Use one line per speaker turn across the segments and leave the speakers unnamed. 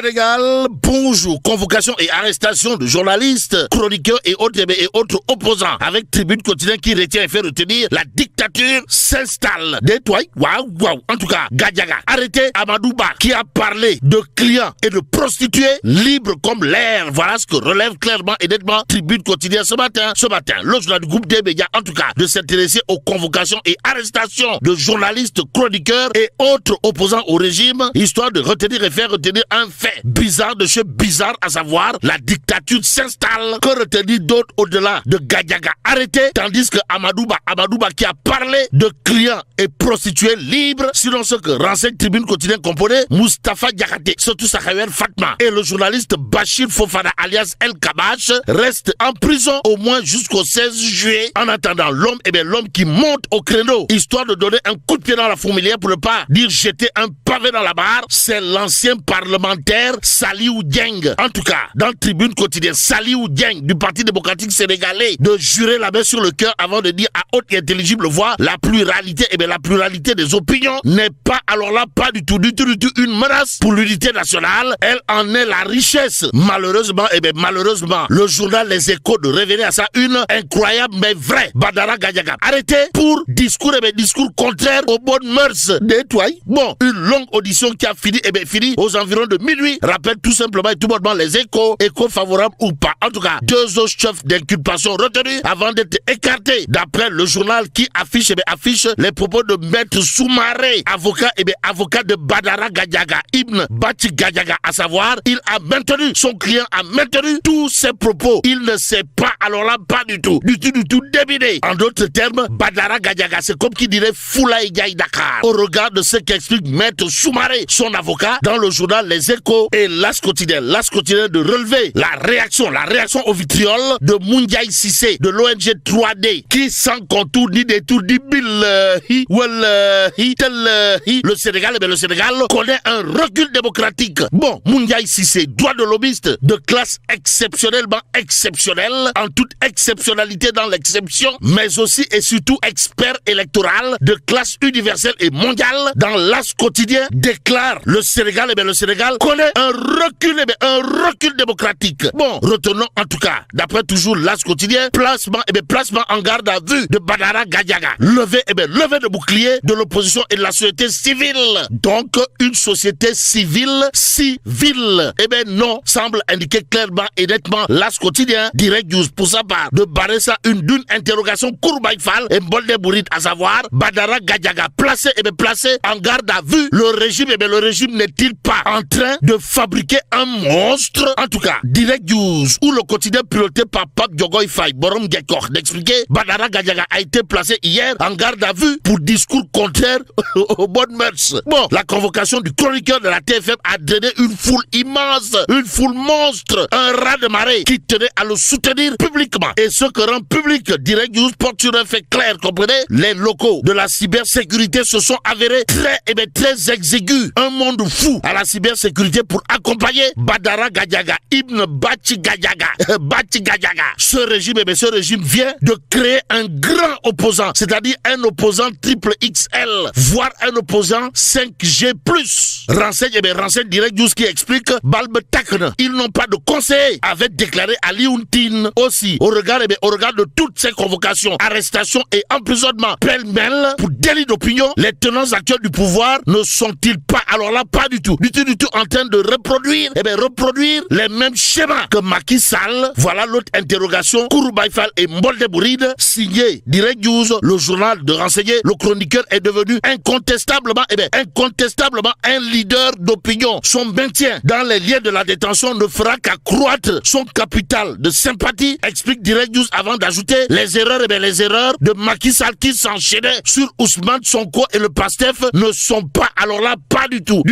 Sénégal, bonjour. Convocation et arrestation de journalistes, chroniqueurs et autres opposants. Avec Tribune Quotidien qui retient et fait retenir, la dictature s'installe. Waouh. En tout cas, Gadiaga. Arrêté Amadou Ba qui a parlé de clients et de prostituées libres comme l'air. Voilà ce que relève clairement et nettement Tribune Quotidien ce matin. Le journal du groupe des médias, en tout cas, de s'intéresser aux convocations et arrestations de journalistes, chroniqueurs et autres opposants au régime, histoire de retenir et faire retenir un fait bizarre de chez bizarre, à savoir la dictature s'installe. Que retenir d'autre au-delà de Gadiaga arrêté, tandis que Amadou Ba qui a parlé de clients et prostituées libres, sinon ce que renseigne Tribune Quotidien comprenait Moustapha Diakhaté, surtout Sakhawer Fatma, et le journaliste Bachir Fofana alias El Kabash reste en prison au moins jusqu'au 16 juillet. En attendant, l'homme qui monte au créneau, histoire de donner un coup de pied dans la fourmilière pour ne pas dire jeter un pavé dans la barre, c'est l'ancien parlementaire Saliou Dieng. En tout cas, dans Tribune Quotidien, Saliou Dieng du Parti démocratique sénégalais de jurer la main sur le cœur avant de dire à haute et intelligible voix la pluralité des opinions n'est pas, alors là, pas du tout une menace pour l'unité nationale. Elle en est la richesse. Malheureusement, le journal Les Échos de révéler à sa une incroyable mais vraie Badara Gadiaga arrêté pour discours contraires aux bonnes mœurs des toits. Bon, une longue audition qui a fini aux environs de minuit rappelle tout simplement et tout bonnement Les Échos favorables ou pas. En tout cas, 2 autres chefs d'inculpation retenus avant d'être écartés d'après le journal qui affiche les propos de Maître Soumaré, avocat de Badara Gadiaga, Ibn Bachi Gadiaga, à savoir, son client a maintenu tous ses propos. Il ne s'est pas, alors là, pas du tout débiné. En d'autres termes, Badara Gadiaga, c'est comme qui dirait Foulaye Gaï Dakar, au regard de ce qu'explique Maître Soumaré, son avocat, dans le journal Les Échos et L'As Quotidien de relever la réaction au vitriol de Moundiaï Sissé, de l'ONG 3D, qui sans contour ni détour ni billahi, le Sénégal connaît un recul démocratique. Bon, Moundiaï Sissé, droit de lobbyiste de classe exceptionnellement exceptionnelle, en toute exceptionnalité dans l'exception, mais aussi et surtout expert électoral de classe universelle et mondiale, dans L'As Quotidien déclare le Sénégal connaît un recul démocratique. Bon, retenons en tout cas, d'après toujours L'As Quotidien, placement en garde à vue de Badara Gadiaga. Levé de bouclier de l'opposition et de la société civile. Donc, une société civile. Non, semble indiquer clairement et nettement L'As Quotidien, Direct News pour sa part, de barrer ça d'une interrogation Kourbaïfal et Mbolde Bourid, à savoir Badara Gadiaga placé en garde à vue. Le régime n'est-il pas en train de fabriquer un monstre? En tout cas, Direct News, où le quotidien piloté par Pape Diogoy Faye, Borom Gekor, d'expliquer Badara Gadiaga a été placé hier en garde à vue pour discours contraire aux bonnes mœurs. Bon, la convocation du chroniqueur de la TFM a drainé une foule immense, une foule monstre, un raz de marée qui tenait à le soutenir publiquement. Et ce que rend public Direct News porte sur un fait clair, comprenez? Les locaux de la cybersécurité se sont avérés très exigus. Un monde fou à la cybersécurité pour accompagner Badara Gadiaga, Ibn Bachi Gadiaga. Ce régime vient de créer un grand opposant, c'est-à-dire un opposant triple XL, voire un opposant 5G+. Renseigne Direct News qui explique Balbe Takne. Ils n'ont pas de conseiller, avait déclaré Ali Ountine. Aussi, au regard de toutes ces convocations, arrestations et emprisonnements pêle-mêle pour délit d'opinion, les tenants actuels du pouvoir ne sont-ils pas, alors là, pas du tout en train de reproduire les mêmes schémas que Macky Sall? Voilà l'autre interrogation. Kourbaïfal et Mbolde Bouride, signé Direct News, le journal de renseigner, le chroniqueur est devenu incontestablement un leader d'opinion. Son maintien dans les liens de la détention ne fera qu'accroître son capital de sympathie, explique Direct News avant d'ajouter les erreurs de Macky Sall qui s'enchaînaient sur Ousmane Sonko et le PASTEF ne sont pas, alors là, pas du tout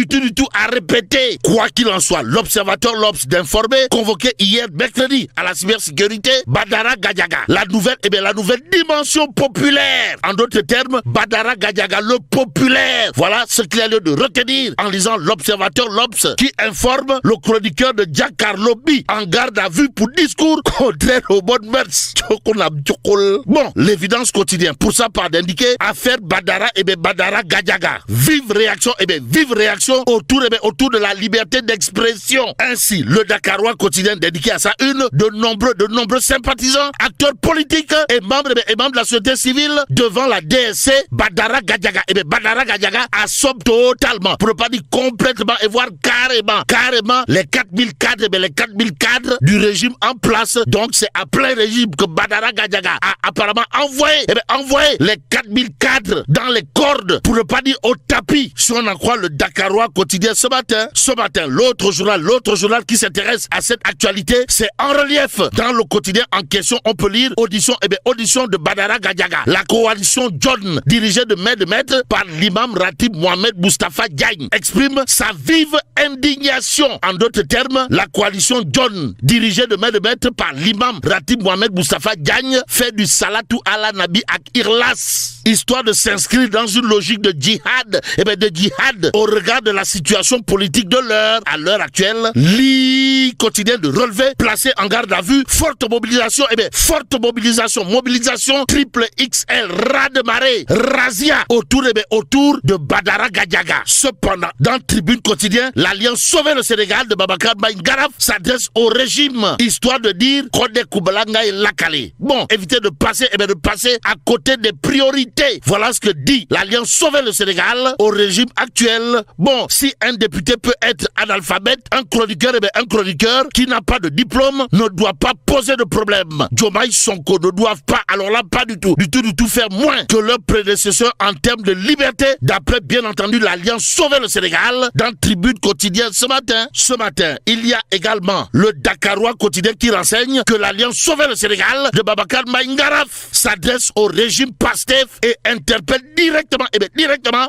à répéter. Quoi qu'il en soit, l'observateur L'Obs d'informer, convoqué hier mercredi à la cybersécurité, Badara Gadiaga, la nouvelle dimension populaire. En d'autres termes, Badara Gadiaga, le populaire. Voilà ce qu'il y a lieu de retenir en lisant l'observateur L'Obs qui informe le chroniqueur de Giancarlo B en garde à vue pour discours contraire aux bonnes mœurs. Bon, l'évidence quotidienne pour sa part d'indiquer affaire Badara Gadiaga. Vive réaction autour de la liberté liberté d'expression. Ainsi, le Dakarois quotidien dédié à sa une, de nombreux sympathisants, acteurs politiques et membres de la société civile devant la DSC, Badara Gadiaga. Et bien Badara Gadiaga assomme totalement, pour ne pas dire complètement, et voire carrément les 4000 cadres, les 4000 cadres du régime en place. Donc c'est à plein régime que Badara Gadiaga a apparemment envoyé les 4000 cadres dans les cordes, pour ne pas dire au tapis, si on en croit le Dakarois quotidien ce matin, l'autre journal qui s'intéresse à cette actualité, c'est en relief. Dans le quotidien en question, on peut lire audition de Badara Gadiaga. La coalition John, dirigée de maître par l'imam Ratib Mohamed Mustafa Diagne, exprime sa vive indignation. En d'autres termes, la coalition John, dirigée de maître par l'imam Ratib Mohamed Mustafa Diagne, fait du salatu ala nabi ak irlas, histoire de s'inscrire dans une logique de djihad, au regard de la situation politique de l'heure. À l'heure actuelle, quotidien de relevé, placé en garde à vue, mobilisation triple XL, raz de marée, razzia autour de Badara Gadiaga. Cependant, dans Tribune quotidien, l'Alliance Sauver le Sénégal de Babacar Maïngaraf s'adresse au régime, histoire de dire Kode Koubalanga et Lakale. Bon, évitez de passer à côté des priorités. Voilà ce que dit l'Alliance Sauver le Sénégal au régime actuel. Bon, si un député peut être analphabète, un chroniqueur qui n'a pas de diplôme ne doit pas poser de problème. Diomaye Sonko ne doivent pas, alors là, pas du tout faire moins que leurs prédécesseurs en termes de liberté, d'après bien entendu l'Alliance Sauver le Sénégal. Dans Tribune quotidien ce matin, il y a également le Dakarois quotidien qui renseigne que l'Alliance Sauver le Sénégal de Babacar Maïngaraf s'adresse au régime Pastef et interpelle directement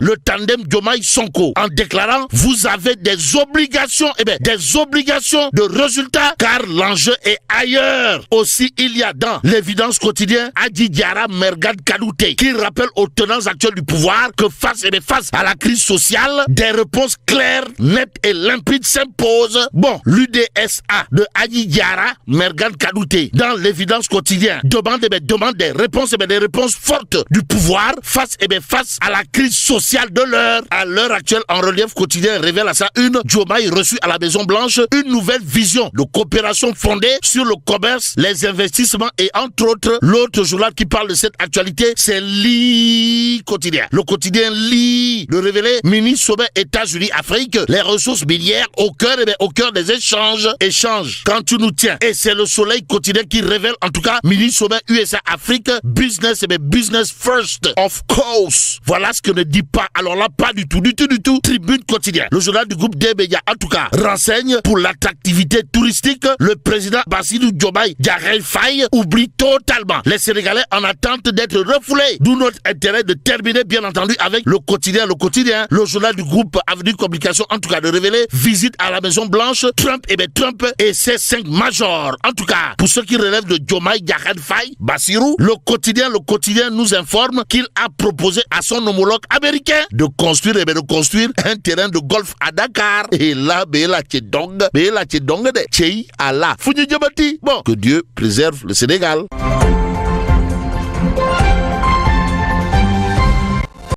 le tandem Diomaye Sonko en déclarant: vous avez des obligations de résultats, car l'enjeu est ailleurs. Aussi, il y a dans l'évidence quotidien Adji Diarra Mergane Kadouté qui rappelle aux tenants actuels du pouvoir que face à la crise sociale, des réponses claires, nettes et limpides s'imposent. Bon, l'UDSA de Adji Diarra Mergane Kadouté dans l'évidence quotidien demande des réponses fortes du pouvoir face à la crise sociale de l'heure. À l'heure actuelle, en relief quotidien révèle à sa une, Diomaye reçu à la Maison Blanche une nouvelle vision de coopération fondée sur le commerce, les investissements et entre autres. L'autre journal qui parle de cette actualité, c'est quotidien. Le quotidien de révéler Mini Sommet États-Unis Afrique, les ressources minières au cœur des échanges quand tu nous tiens. Et c'est le Soleil quotidien qui révèle en tout cas Mini Sommet USA Afrique, business first of course. Voilà ce que ne dit pas, alors là pas du tout Tribune quotidien. Le journal du groupe des médias en tout cas renseigne pour l'attractivité touristique. Le président Bassirou Diomaye Diakhar Faye oublie totalement les Sénégalais en attente d'être refoulés. D'où notre intérêt de terminer bien entendu avec le quotidien. Le journal du groupe Avenue Communication en tout cas de révéler visite à la Maison Blanche, Trump et ses 5 majors. En tout cas, pour ceux qui relèvent de Diomaye Diakhar Faye, Bassirou, le quotidien nous informe qu'il a proposé à son homologue américain de construire un terrain de golf à Dakar. Et là, bon, que Dieu préserve le Sénégal.